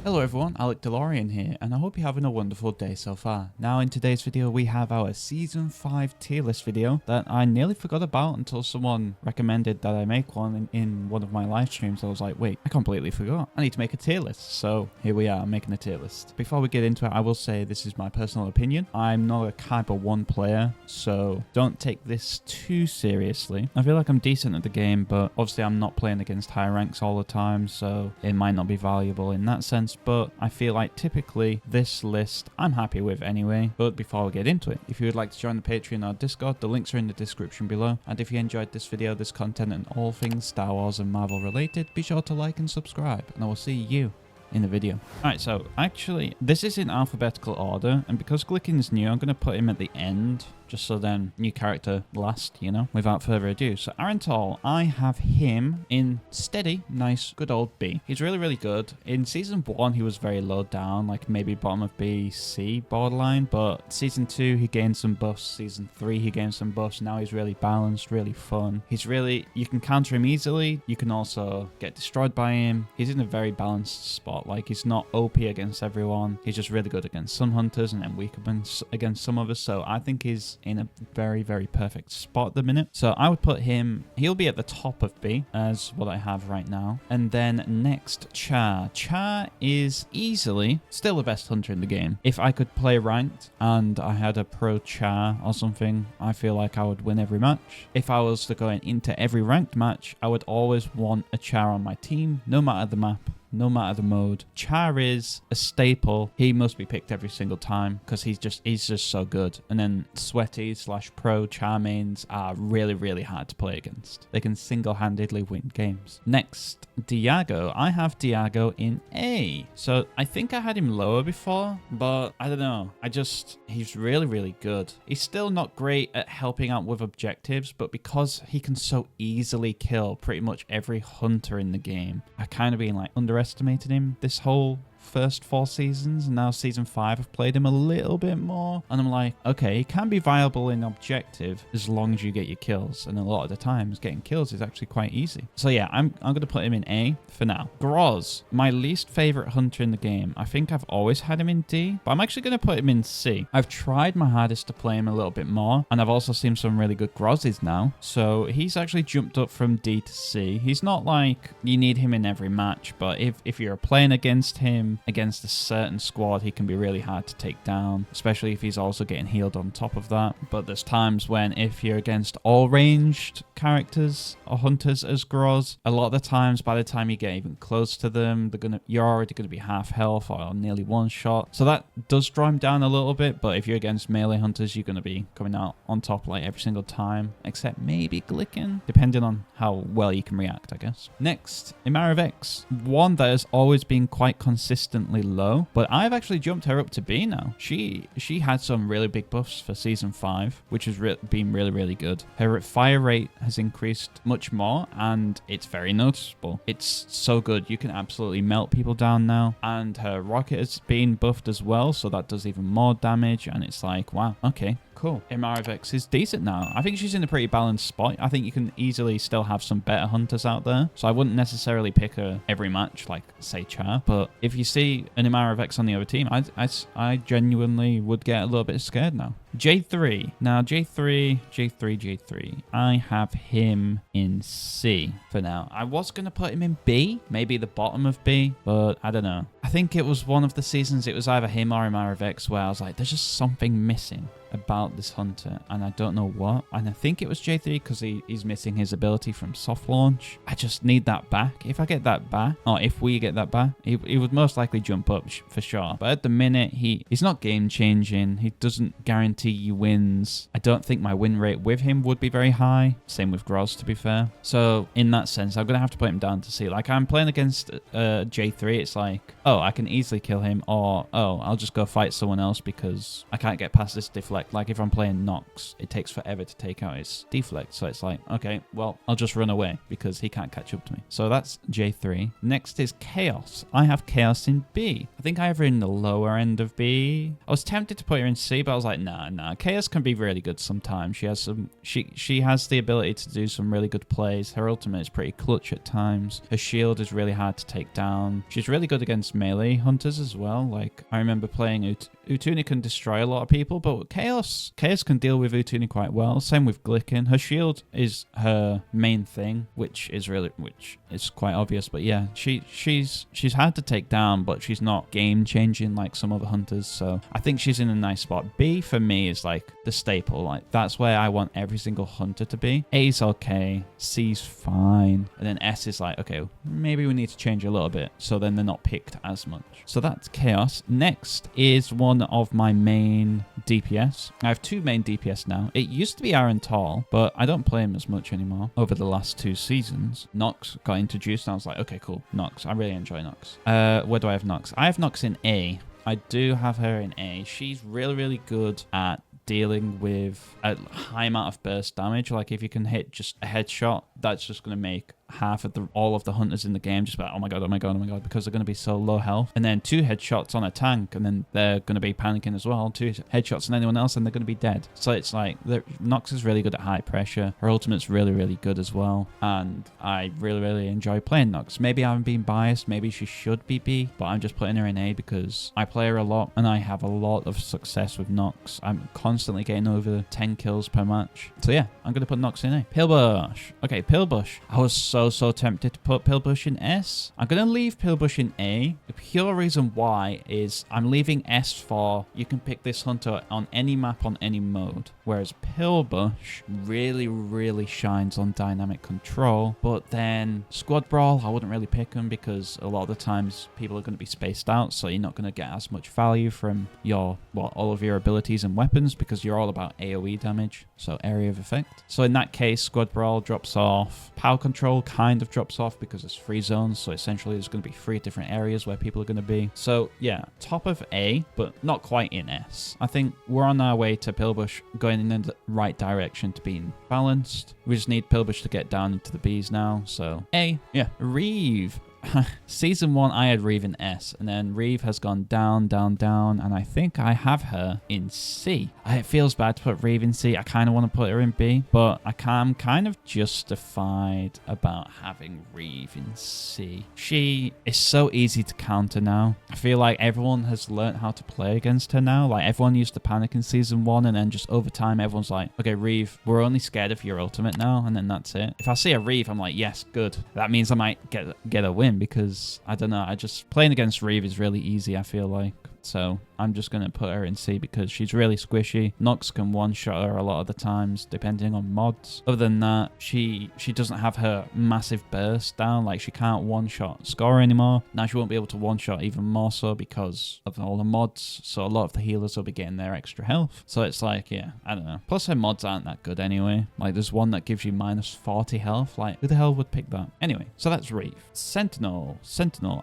Hello everyone, Alec DeLorean here, and I hope you're having a wonderful day so far. Now in today's video we have our Season 5 tier list video that I nearly forgot about until someone recommended that I make one in one of my live streams. I was like, wait, I completely forgot. I need to make a tier list. So here we are, making a tier list. Before we get into it, I will say this is my personal opinion. I'm not a Kyber 1 player, so don't take this too seriously. I feel like I'm decent at the game, but obviously I'm not playing against high ranks all the time, so it might not be valuable in that sense. But I feel like typically this list I'm happy with anyway. But before we get into it, if you would like to join the Patreon or Discord, the links are in the description below. And if you enjoyed this video, this content and all things Star Wars and Marvel related, be sure to like and subscribe, and I will see you in the video. Alright, so actually this is in alphabetical order, and because Glikkin's new, I'm going to put him at the end, just so then new character last, you know, without further ado. So Aran Tal, I have him in steady, nice, good old B. He's really, really good. In Season 1, he was very low down, like maybe bottom of B, C borderline, but Season 2, he gained some buffs. Season 3, he gained some buffs. Now he's really balanced, really fun. He's really, you can counter him easily. You can also get destroyed by him. He's in a very balanced spot. Like, he's not OP against everyone. He's just really good against some hunters and then weak against some others. So I think he's in a very, very perfect spot at the minute. So I would put him, he'll be at the top of B as what I have right now. And then next, Charr. Charr is easily still the best hunter in the game. If I could play ranked and I had a pro Charr or something, I feel like I would win every match. If I was to go into every ranked match, I would always want a Charr on my team, no matter the map, no matter the mode. Charr is a staple. He must be picked every single time because he's just so good. And then sweaty / pro Charr mains are really, really hard to play against. They can single-handedly win games. Next, Diago. I have Diago in A. So I think I had him lower before, but I don't know. He's really, really good. He's still not great at helping out with objectives, but because he can so easily kill pretty much every hunter in the game, I kind of been like underestimated him this whole first 4 seasons, and now Season 5 I've played him a little bit more, and I'm like, okay, he can be viable in objective as long as you get your kills, and a lot of the times getting kills is actually quite easy. So yeah, I'm gonna put him in A for now. Grozz, my least favorite hunter in the game. I think I've always had him in D, but I'm actually gonna put him in C. I've tried my hardest to play him a little bit more, and I've also seen some really good Grozzes now, so he's actually jumped up from D to C. He's not like you need him in every match, but if you're playing against him against a certain squad, he can be really hard to take down, especially if he's also getting healed on top of that. But there's times when if you're against all ranged characters or hunters as Grozz, a lot of the times by the time you get even close to them, you're already going to be half health or nearly one shot. So that does draw him down a little bit, but if you're against melee hunters, you're going to be coming out on top like every single time, except maybe Glikkin, depending on how well you can react, I guess. Next, Imara Vex, one that has always been quite consistent low, but I've actually jumped her up to B now. She had some really big buffs for Season 5, which has been really, really good. Her fire rate has increased much more, and it's very noticeable. It's so good. You can absolutely melt people down now, and her rocket has been buffed as well, so that does even more damage, and it's like, wow, okay, cool. Imara Vex is decent now. I think she's in a pretty balanced spot. I think you can easily still have some better hunters out there, so I wouldn't necessarily pick her every match like, say, Charr. But if you see an Imara Vex on the other team, I genuinely would get a little bit scared now. J3. Now, J3. I have him in C for now. I was going to put him in B, maybe the bottom of B, but I don't know. I think it was one of the seasons, it was either him or Imara Vex, where I was like, there's just something missing about this hunter, and I don't know what. And I think it was J3 because he's missing his ability from soft launch. I just need that back. If I get that back, or if we get that back, he would most likely jump up for sure. But at the minute, he's not game changing. He doesn't guarantee you wins. I don't think my win rate with him would be very high. Same with Grozz, to be fair. So in that sense, I'm gonna have to put him down to C. Like, I'm playing against J3, it's like, oh, I can easily kill him, or oh, I'll just go fight someone else because I can't get past this deflect. Like if I'm playing Nox, it takes forever to take out his deflect. So it's like, okay, well, I'll just run away because he can't catch up to me. So that's J3. Next is Chaos. I have Chaos in B. I think I have her in the lower end of B. I was tempted to put her in C, but I was like, nah, Nah. Chaos can be really good sometimes. She has some. She has the ability to do some really good plays. Her ultimate is pretty clutch at times. Her shield is really hard to take down. She's really good against melee hunters as well. Like I remember playing Utooni can destroy a lot of people, but Chaos can deal with Utooni quite well. Same with Glikkin. Her shield is her main thing, which is quite obvious. But yeah, she's hard to take down, but she's not game changing like some other hunters. So I think she's in a nice spot. B for me is like the staple. Like that's where I want every single hunter to be. A's okay, C's fine, and then S is like, okay, maybe we need to change a little bit, so then they're not picked as much. So that's Chaos. Next is one of my main DPS. I have two main DPS now. It used to be Aran Tal, but I don't play him as much anymore over the last 2 seasons. Nox got introduced and I was like, okay, cool, Nox. I really enjoy Nox. Where do I have Nox? I have Nox in A. I do have her in A. She's really, really good at dealing with a high amount of burst damage. Like if you can hit just a headshot, that's just going to make all of the hunters in the game just like, oh my god, because they're going to be so low health. And then 2 headshots on a tank, and then they're going to be panicking as well. 2 headshots on anyone else, and they're going to be dead. So it's like Nox is really good at high pressure. Her ultimate's really, really good as well, and I really, really enjoy playing Nox. Maybe I'm being biased. Maybe she should be B, but I'm just putting her in A because I play her a lot, and I have a lot of success with Nox. I'm constantly getting over 10 kills per match. So yeah, I'm going to put Nox in A. Pilbush. Okay, Pilbush. I was so tempted to put Pilbush in S. I'm going to leave Pilbush in A. The pure reason why is I'm leaving S for you can pick this hunter on any map on any mode. Whereas Pilbush really, really shines on dynamic control. But then Squad Brawl, I wouldn't really pick him because a lot of the times people are going to be spaced out. So you're not going to get as much value from all of your abilities and weapons because you're all about AoE damage. So area of effect. So in that case, Squad Brawl drops off. Power Control kind of drops off because it's free zones. So essentially there's going to be 3 different areas where people are going to be. So yeah, top of A, but not quite in S. I think we're on our way to Pilbush going in the right direction to being balanced. We just need Pilbush to get down into the Bs now. So A, yeah. Rieve. Season 1 I had Rieve in S, and then Rieve has gone down, and I think I have her in C. It feels bad to put Rieve in C. I kind of want to put her in B, but I'm kind of justified about having Rieve in C. She is so easy to counter now. I feel like everyone has learned how to play against her now. Like everyone used to panic in Season 1, and then just over time everyone's like, okay, Rieve, we're only scared of your ultimate now, and then that's it. If I see a Rieve, I'm like, yes, good. That means I might get a win. Because I don't know, playing against Rieve is really easy, I feel like. So I'm just going to put her in C because she's really squishy. Nox can one-shot her a lot of the times, depending on mods. Other than that, she doesn't have her massive burst down. Like, she can't one-shot Skora anymore. Now she won't be able to one-shot even more so because of all the mods. So a lot of the healers will be getting their extra health. So it's like, yeah, I don't know. Plus her mods aren't that good anyway. Like, there's one that gives you minus 40 health. Like, who the hell would pick that? Anyway, so that's Rieve. Sentinel.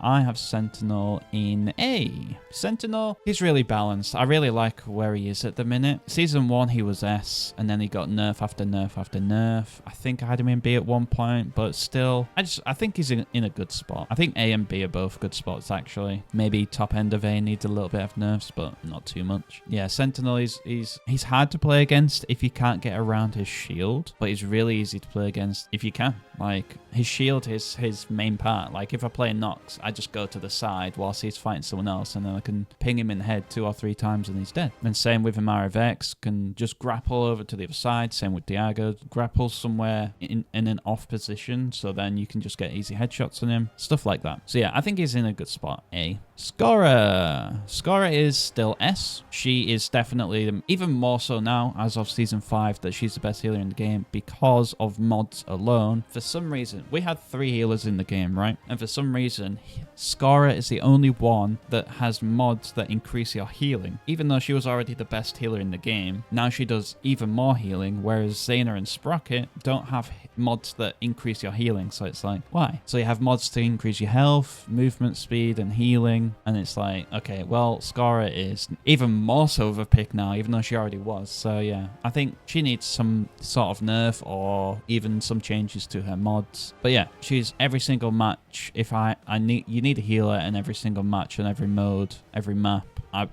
I have Sentinel in A. Sentinel, he's really balanced. I really like where he is at the minute. Season 1, he was S, and then he got nerf after nerf after nerf. I think I had him in B at one point, but still, I think he's in a good spot. I think A and B are both good spots, actually. Maybe top end of A needs a little bit of nerfs, but not too much. Yeah, Sentinel, he's hard to play against if you can't get around his shield, but he's really easy to play against if you can. Like, his shield is his main part. Like, if I play Nox, I just go to the side whilst he's fighting someone else, and then I can ping him in the head 2 or 3 times and he's dead. And same with Imara Vex, can just grapple over to the other side. Same with Diago, grapple somewhere in an off position, so then you can just get easy headshots on him. Stuff like that. So yeah, I think he's in a good spot. A. Skora. Skora is still S. She is definitely, even more so now, as of Season 5, that she's the best healer in the game because of mods alone. For some reason, we had 3 healers in the game, right? And for some reason, Skora is the only one that has mods that increase your healing. Even though she was already the best healer in the game, now she does even more healing, whereas Zaina and Sprocket don't have mods that increase your healing. So it's like, why? So you have mods to increase your health, movement speed, and healing. And it's like, okay, well, Skora is even more so of a pick now, even though she already was. So yeah, I think she needs some sort of nerf or even some changes to her mods. But yeah, she's every single match. If you need a healer in every single match and every mode, every map,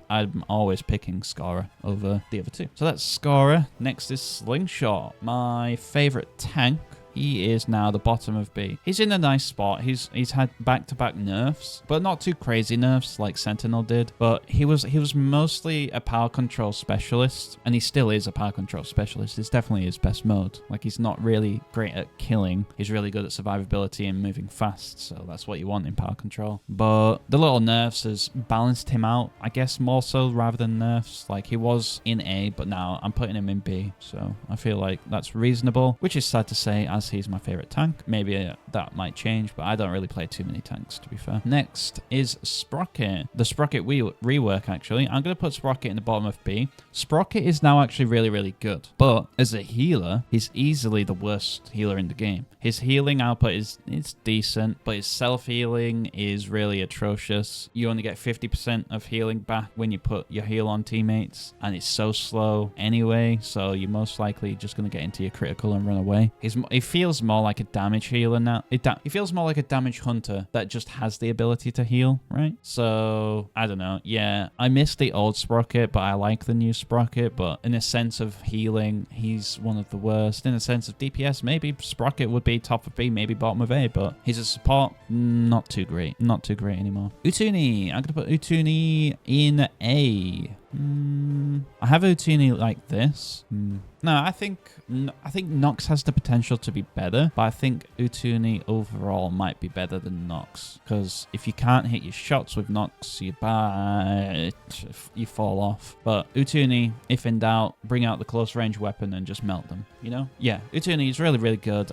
I'm always picking Skora over the other two. So that's Skora. Next is Slingshot, my favorite tank. He is now the bottom of B. He's in a nice spot. He's had back-to-back nerfs, but not too crazy nerfs like Sentinel did. But he was mostly a power control specialist, and he still is a power control specialist. It's definitely his best mode. Like, he's not really great at killing. He's really good at survivability and moving fast, so that's what you want in power control. But the little nerfs has balanced him out, I guess, more so rather than nerfs. Like, he was in A, but now I'm putting him in B, so I feel like that's reasonable, which is sad to say as he's my favorite tank. Maybe that might change, but I don't really play too many tanks, to be fair. Next is Sprocket. The Sprocket rework, actually. I'm going to put Sprocket in the bottom of B. Sprocket is now actually really, really good, but as a healer, he's easily the worst healer in the game. His healing output is decent, but his self-healing is really atrocious. You only get 50% of healing back when you put your heal on teammates, and it's so slow anyway, so you're most likely just going to get into your critical and run away. He feels more like a damage healer now. He feels more like a damage hunter that just has the ability to heal, right? So, I don't know. Yeah, I miss the old Sprocket, but I like the new Sprocket. But in a sense of healing, he's one of the worst. In a sense of DPS, maybe Sprocket would be top of B, maybe bottom of A, but he's a support, not too great. Not too great anymore. Utooni. I'm going to put Utooni in A. I have Utooni like this. No, I think Nox has the potential to be better, but I think Utooni overall might be better than Nox, because if you can't hit your shots with Nox, you fall off. But Utooni, if in doubt, bring out the close range weapon and just melt them, you know? Yeah, Utooni is really, really good.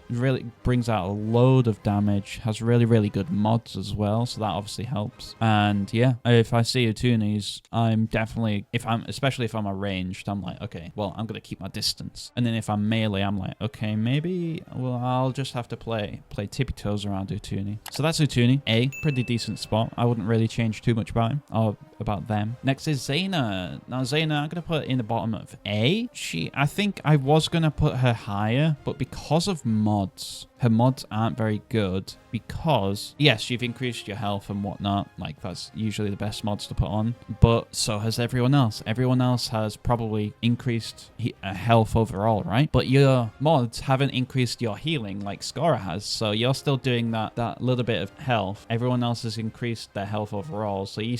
Really brings out a load of damage, has really, really good mods as well, so that obviously helps. And yeah, if I see Utooni's, I'm definitely, especially if I'm arranged, I'm like, okay, well, I'm gonna keep my distance. And then if I'm melee, I'm like, okay, maybe, well, I'll just have to play tippy toes around Utooni. So that's Utooni. A, pretty decent spot. I wouldn't really change too much about him or about them. Next is Zaina. Now Zaina, I'm gonna put in the bottom of A. I think I was gonna put her higher, but because of mods, her mods aren't very good, because yes, you've increased your health and whatnot, like that's usually the best mods to put on, but so has everyone else. Everyone else has probably increased health overall, right? But your mods haven't increased your healing like Skora has, so you're still doing that little bit of health. Everyone else has increased their health overall, so you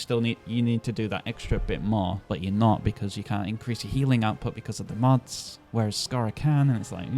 need to do that extra bit more, but you're not, because you can't increase your healing output because of the mods, whereas Skora can, and it's like,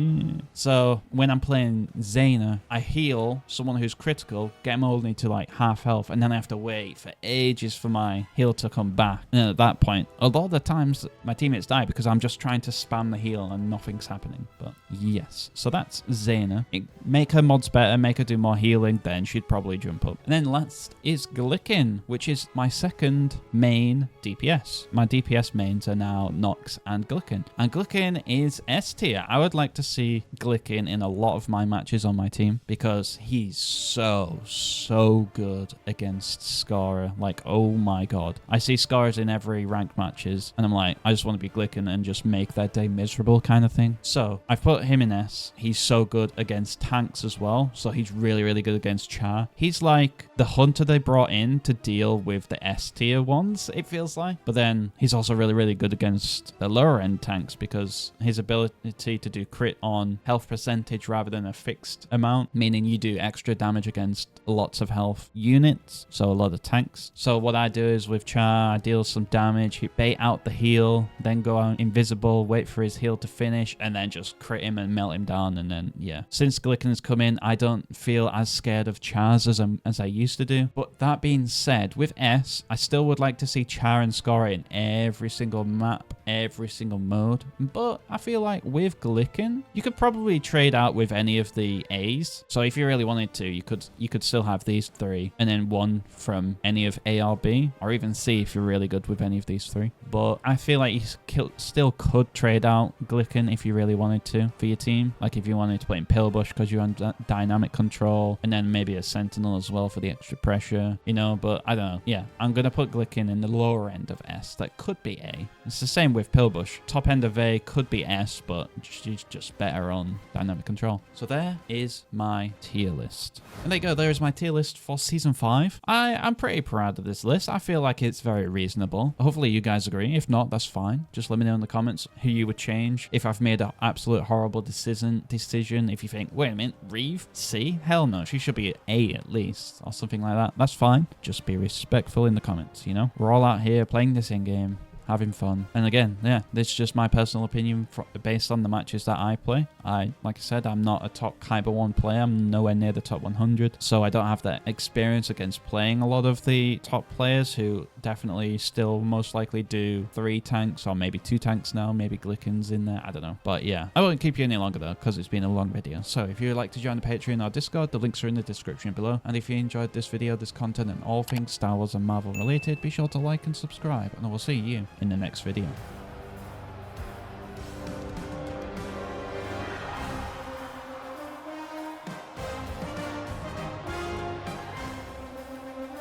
So when I'm playing Zaina, I heal someone who's critical, get them only to like half health, and then I have to wait for ages for my heal to come back. And at that point, a lot of the times my teammates die because I'm just trying to spam the heal and nothing's happening. But yes, so that's Zaina. Make her mods better, make her do more healing, then she'd probably jump up. And then last is Glikkin, which is my second main DPS. My DPS mains are now Nox and Glikkin. And Glikkin is S tier. I would like to see Glikkin in a lot of my matches on my team, because he's so good against Skora. Like, oh my god. I see Skoras in every ranked matches, and I'm like, I just want to be Glikkin and just make their day miserable kind of thing. So I've put him in S. He's so good against tanks as well, so he's really, really good against Charr. He's like the hunter they brought in to deal with the S tier ones, it feels like. But then he's also really, really good against the lower end tanks, because his ability to do crit on health percentage rather than a fixed amount, meaning you do extra damage against lots of health units, so a lot of tanks. So what I do is with Charr, I deal some damage, bait out the heal, then go out invisible, wait for his heal to finish, and then just crit him and melt him down. And then yeah, since Glikkin has come in, I don't feel as scared of Charrs as I used to do. But that being said, with S, I still would like to see Charr and Skora in every single map, every single mode. But I feel like with Glikkin, you could probably trade out with any of the A's. So if you really wanted to, you could still have these three, and then one from any of A or B, or even C if you're really good with any of these three. But I feel like you still could trade out Glikkin if you really wanted to for your team. Like if you wanted to play in Pilbush because you're on dynamic control, and then maybe a Sentinel as well for the extra pressure, you know. But I don't know. Yeah, I'm going to put Glikkin in the lower end of S. That could be A. It's the same with Pilbush. Top end of A could be guess, but she's just better on dynamic control. So there is my tier list. And there you go, there is my tier list for Season 5. I'm pretty proud of this list. I feel like it's very reasonable. Hopefully you guys agree. If not, that's fine. Just let me know in the comments who you would change. If I've made an absolute horrible decision, if you think, wait a minute, Rieve, C? Hell no, she should be at A at least, or something like that. That's fine. Just be respectful in the comments, you know? We're all out here playing this in-game, having fun. And again, yeah, this is just my personal opinion based on the matches that I play. Like I said, I'm not a top Kyber 1 player. I'm nowhere near the top 100. So I don't have that experience against playing a lot of the top players who definitely still most likely do 3 tanks or maybe 2 tanks now. Maybe Glikkin's in there. I don't know. But yeah, I won't keep you any longer though because it's been a long video. So if you'd like to join the Patreon or Discord, the links are in the description below. And if you enjoyed this video, this content and all things Star Wars and Marvel related, be sure to like and subscribe. And I will see you in the next video.